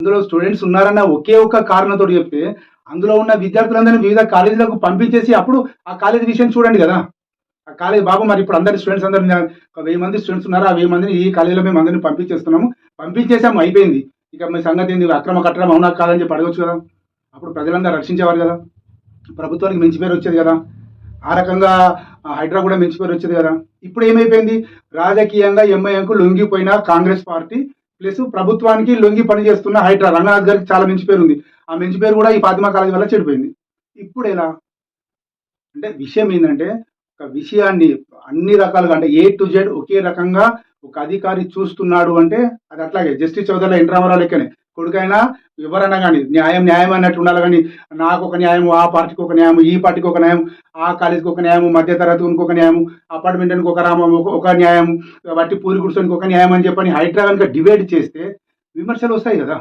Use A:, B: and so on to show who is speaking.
A: అందులో స్టూడెంట్స్ ఉన్నారన్న ఒకే ఒక్క కారణంతో చెప్తే, అందులో ఉన్న విద్యార్థులందరినీ వివిధ కాలేజీలకు పంపించేసి అప్పుడు ఆ కాలేజీ విషయం చూడండి గదా! ఆ కాలేజీ బాబు మరి ఇప్పుడు అందరి స్టూడెంట్స్ అందరిని ఒక 1000 మంది స్టూడెంట్స్ ఉన్నారు. ఆ 1000 మందిని ఈ కాలేజీలో మేము అందరిని పంపించేస్తున్నాము. పంపించేసాము అయిపోయింది. ఇక మీ సంగతి ఏంది అక్రమ కట్టడం అవునా కాదని చెప్పి అడగొచ్చు గదా! అప్పుడు ప్రజలందరూ రక్షించేవారు గదా! ప్రభుత్వానికి మంచి పేరు వచ్చేది గదా! ఆ రకంగా హైడ్రా కూడా మంచి పేరు వచ్చేది గదా! ఇప్పుడు ఏమైపోయింది? రాజకీయంగా ఎంఐఎంకు లొంగిపోయిన కాంగ్రెస్ పార్టీ ప్లస్ ప్రభుత్వానికి లొంగి పనిచేస్తున్న హైడ్రా రంగనాథ్ గారికి చాలా మంచి పేరుంది. ఆ మంచి పేరు కూడా ఈ ఫాతిమా కాలేజీ వల్ల చెడిపోయింది. ఇప్పుడెలా? అంటే విషయం ఏందంటే, ఒక విషయాన్ని అన్ని రకాలుగా అంటే ఏ టు జెడ్ ఒకే రకంగా ఒక అధికారి చూస్తున్నాడు అంటే అది అట్లాగే జస్టిస్ చౌదరిలో ఎన్ రామారావు లెక్కనే. కొడుకైనా ఎవరైనా గాని న్యాయం న్యాయం అన్నట్టు ఉండాలి గానీ, నాకొక న్యాయం, ఆ పార్టీకి ఒక న్యాయం, ఈ పార్టీకి ఒక న్యాయం, ఆ కాలేజీకి ఒక న్యాయం, మధ్య తరగతికి ఒక న్యాయం, అపార్ట్మెంట్‌కి ఒక రామం ఒక న్యాయం, వట్టి పూరి గుడిసెనికి ఒక న్యాయం అని చెప్పని హైడ్రా గనుక డివైడ్ చేస్తే విమర్శలొస్తాయి గదా!